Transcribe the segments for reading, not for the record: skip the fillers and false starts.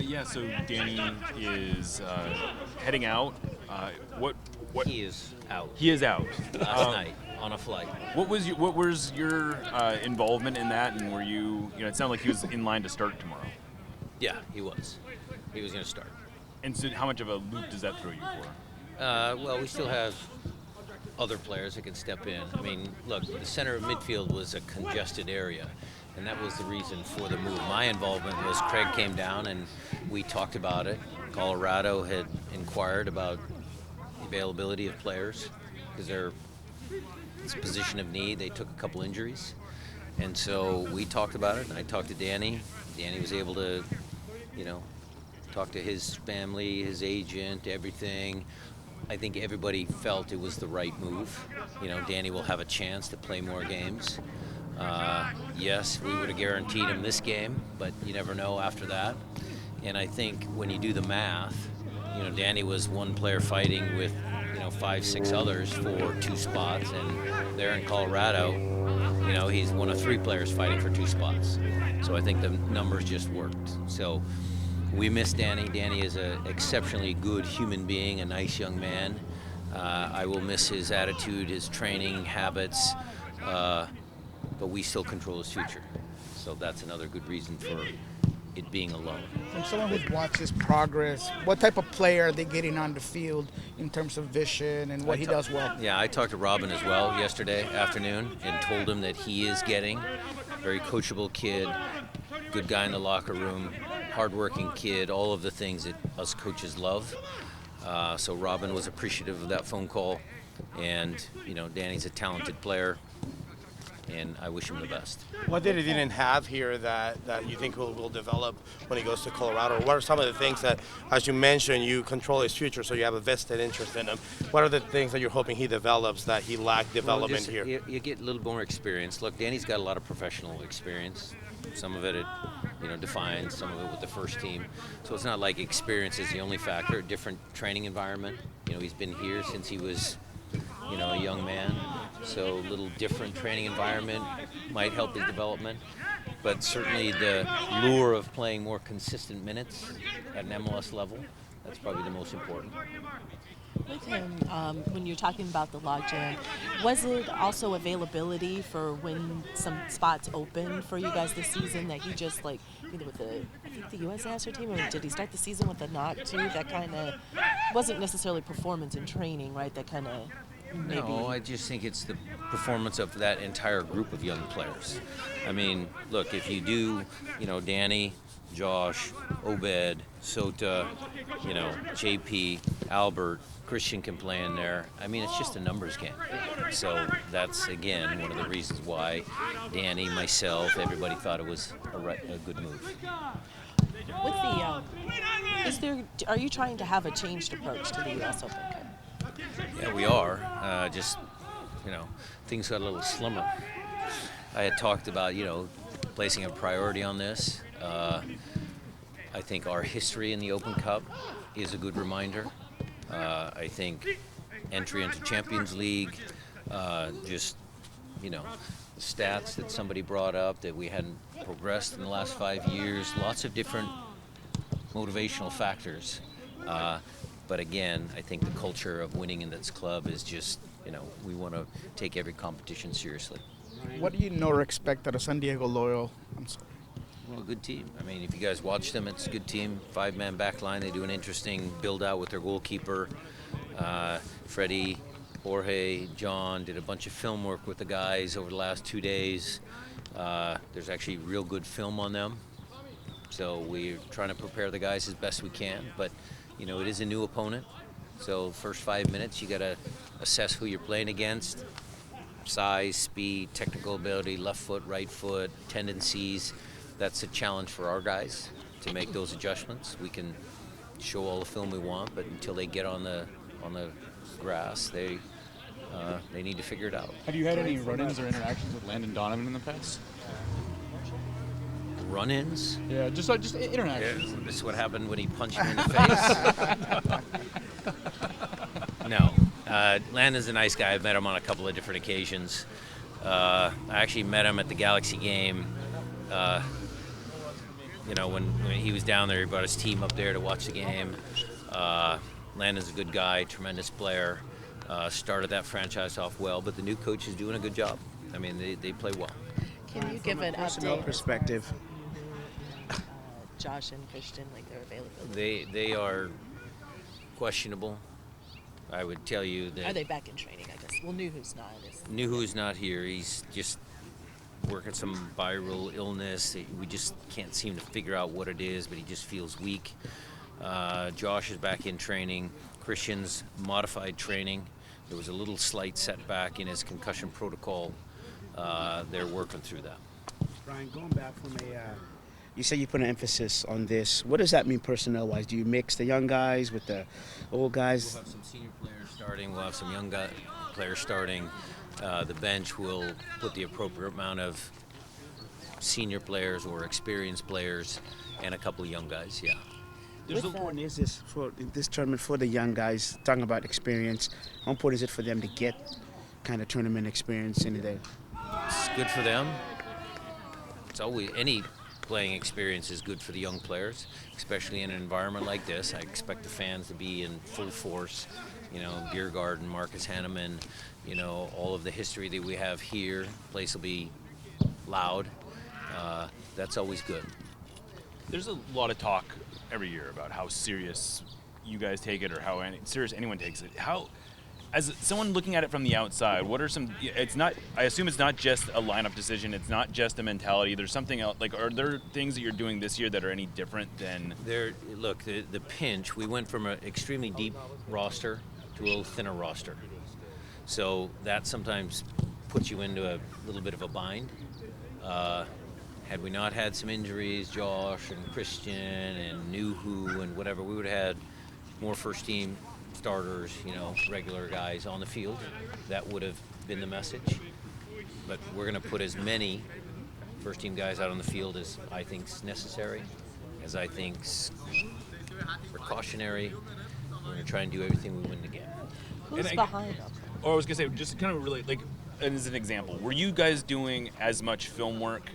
Yeah, so Danny is heading out. What? He is out He is out. last night on a flight. What was your involvement in that? And were you? It sounded like he was in line to start tomorrow. Yeah, he was. He was going to start. And so, how much of a loop does that throw you for? Well, we still have other players that can step in. I mean, look, the center of midfield was a congested area, and that was the reason for the move. My involvement was Craig came down and we talked about it. Colorado had inquired about the availability of players because it's a position of need. They took a couple injuries, and so we talked about it. And I talked to Danny. Danny was able to, talk to his family, his agent, everything. I think everybody felt it was the right move. Danny will have a chance to play more games. Yes, we would have guaranteed him this game, but you never know after that. And I think when you do the math, Danny was one player fighting with, 5, 6 others for 2 spots, and there in Colorado, he's one of 3 players fighting for 2 spots. So I think the numbers just worked. So we miss Danny. Danny is an exceptionally good human being, a nice young man. I will miss his attitude, his training habits, but we still control his future. So that's another good reason for it being a loan. From someone who's watched his progress, what type of player are they getting on the field in terms of vision and what he does well? Yeah, I talked to Robin as well yesterday afternoon and told him that he is getting very coachable kid, good guy in the locker room, hardworking kid, all of the things that us coaches love. So Robin was appreciative of that phone call, and Danny's a talented player, and I wish him the best. What did he didn't have here that you think will develop when he goes to Colorado? What are some of the things that, as you mentioned, you control his future, so you have a vested interest in him? What are the things that you're hoping he develops that he lacked development here? You get a little more experience. Look, Danny's got a lot of professional experience. Some of it defined, some of it with the first team. So it's not like experience is the only factor. Different training environment. He's been here since he was, a young man. So a little different training environment might help his development. But certainly the lure of playing more consistent minutes at an MLS level, that's probably the most important. With him, when you're talking about the logjam, was it also availability for when some spots opened for you guys this season that he just either with the U.S. national team, or did he start the season with a knock too? That kind of wasn't necessarily performance in training, right? That kind of maybe. No, I just think it's the performance of that entire group of young players. I mean, look, if you do, Danny, Josh, Obed, Sota, JP, Albert, Christian can play in there. I mean, it's just a numbers game. So that's, again, one of the reasons why Danny, myself, everybody thought it was a good move. With are you trying to have a changed approach to the U.S. Open Cup? Yeah, we are. Things got a little slimmer. I had talked about, placing a priority on this. I think our history in the Open Cup is a good reminder. I think entry into Champions League, stats that somebody brought up that we hadn't progressed in the last 5 years, lots of different motivational factors. But again, I think the culture of winning in this club is just, we want to take every competition seriously. What do you know or expect out of San Diego Loyal? Well, a good team. I mean, if you guys watch them, it's a good team. 5-man back line. They do an interesting build-out with their goalkeeper. Freddie, Jorge, John did a bunch of film work with the guys over the last 2 days. There's actually real good film on them. So we're trying to prepare the guys as best we can. But, it is a new opponent. So first 5 minutes, you got to assess who you're playing against. Size, speed, technical ability, left foot, right foot, tendencies. That's a challenge for our guys to make those adjustments. We can show all the film we want, but until they get on the grass, they need to figure it out. Have you had any run-ins or interactions with Landon Donovan in the past? Run-ins? Yeah, just interactions. Yeah, this is what happened when he punched me in the face. No. Landon's a nice guy. I've met him on a couple of different occasions. I actually met him at the Galaxy game when he was down there, he brought his team up there to watch the game. Landon's a good guy, tremendous player. Started that franchise off well, but the new coach is doing a good job. I mean, they play well. Can you give an Personnel update? perspective. Josh and Christian, like their availability. They are questionable. I would tell you that Are they back in training? I guess. Well, who's not. Nuhu's not here. He's just working some viral illness. We just can't seem to figure out what it is, but he just feels weak. Josh is back in training. Christian's modified training. There was a little slight setback in his concussion protocol. They're working through that. Brian, going back from you say you put an emphasis on this. What does that mean personnel-wise? Do you mix the young guys with the old guys? We'll have some senior players starting. We'll have some young players starting. The bench will put the appropriate amount of senior players or experienced players and a couple of young guys, yeah. How important is this for this tournament for the young guys? Talking about experience, how important is it for them to get kind of tournament experience in there? It's good for them. It's always any playing experience is good for the young players, especially in an environment like this. I expect the fans to be in full force. Beer Garden, Marcus Hanneman, all of the history that we have here. The place will be loud. That's always good. There's a lot of talk every year about how serious you guys take it or how serious anyone takes it. How, as someone looking at it from the outside, what are some? I assume it's not just a lineup decision. It's not just a mentality. There's something else. Like, are there things that you're doing this year that are any different than? Look, the pinch. We went from an extremely deep roster to a little thinner roster, so that sometimes puts you into a little bit of a bind. Had we not had some injuries, Josh and Christian and Nuhu and whatever, we would have had more first-team starters, regular guys on the field. That would have been the message. But we're going to put as many first-team guys out on the field as I think's necessary, as I think's precautionary. We're going to try and do everything we win the game. Who's behind them? Or I was gonna say, just kind of really as an example, were you guys doing as much film work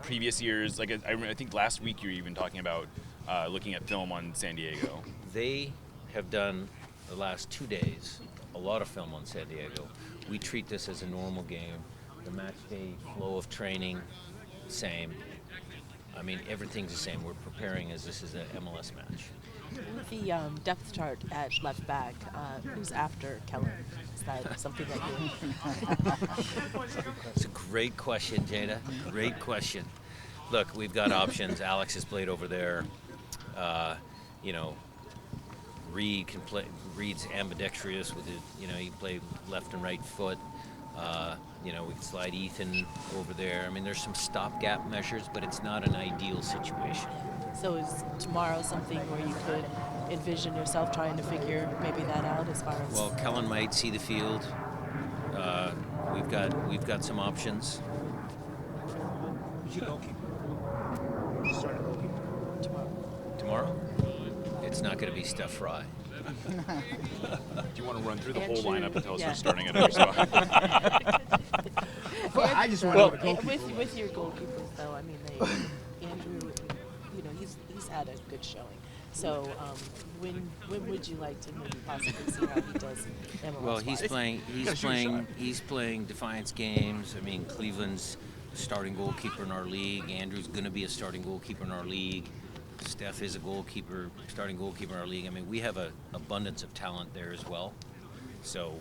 previous years? Like I think last week you were even talking about looking at film on San Diego. They have done the last 2 days a lot of film on San Diego. We treat this as a normal game. The match day flow of training, same. I mean, everything's the same. We're preparing as this is an MLS match. The depth chart at left back, who's after Kellen? Is that something that you... It's a great question, Jada. Great question. Look, we've got options. Alex has played over there. Reed can play. Reed's ambidextrous with it. He can play left and right foot. We can slide Ethan over there. I mean, there's some stopgap measures, but it's not an ideal situation. So is tomorrow something where you could envision yourself trying to figure maybe that out as far as... Well, Kellen might see the field. We've got some options. Who's your goalkeeper? Starting goalkeeper? Tomorrow? It's not going to be Steph Fry. Do you want to run through the whole Andrew, lineup and tell us yeah. who's starting at every spot? Well, I just want to know. With your goalkeepers, though, I mean, Andrew, he's had a good showing. So when would you like to maybe possibly see how he does MLS? Well, he's playing Defiance games. I mean, Cleveland's starting goalkeeper in our league. Andrew's going to be a starting goalkeeper in our league. Steph is a starting goalkeeper in our league. I mean, we have an abundance of talent there as well. So,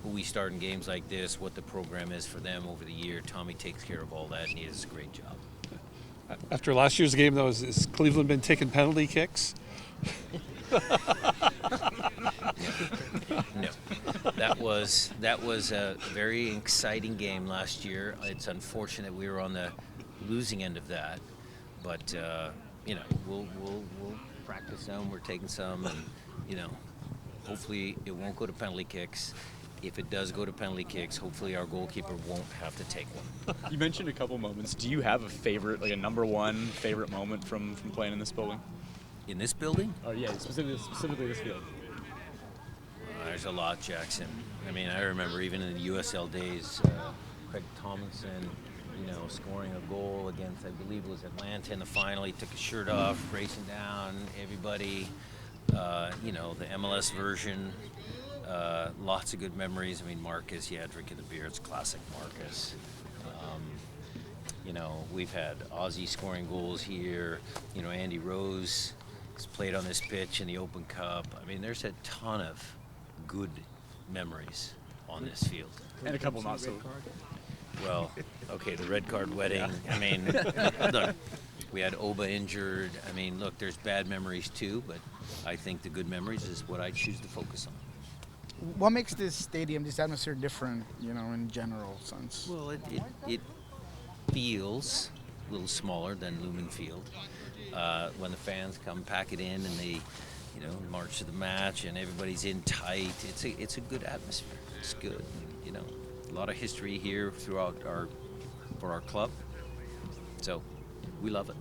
who we start in games like this, what the program is for them over the year, Tommy takes care of all that, and he does a great job. After last year's game, though, has Cleveland been taking penalty kicks? No. That was a very exciting game last year. It's unfortunate we were on the losing end of that, but we'll practice them. We're taking some, and hopefully it won't go to penalty kicks. If it does go to penalty kicks, hopefully our goalkeeper won't have to take one. You mentioned a couple moments. Do you have a favorite, like a number one favorite moment from playing in this building? In this building? Oh yeah, specifically this field. There's a lot, Jackson. I mean, I remember even in the USL days, Craig Tomlinson, scoring a goal against, I believe it was Atlanta in the final. He took his shirt off, racing down everybody. The MLS version. Lots of good memories. I mean, Marcus, drinking the beer. It's classic Marcus. We've had Ozzy scoring goals here. Andy Rose has played on this pitch in the Open Cup. I mean, there's a ton of good memories on this field. And a couple not so. Well, okay, the red card wedding. I mean, look, we had Oba injured. I mean, look, there's bad memories too, but I think the good memories is what I choose to focus on. What makes this stadium, this atmosphere different, in general sense? Well, it feels a little smaller than Lumen Field. When the fans come, pack it in, and they, march to the match, and everybody's in tight. It's a good atmosphere. It's good. A lot of history here throughout for our club. So we love it.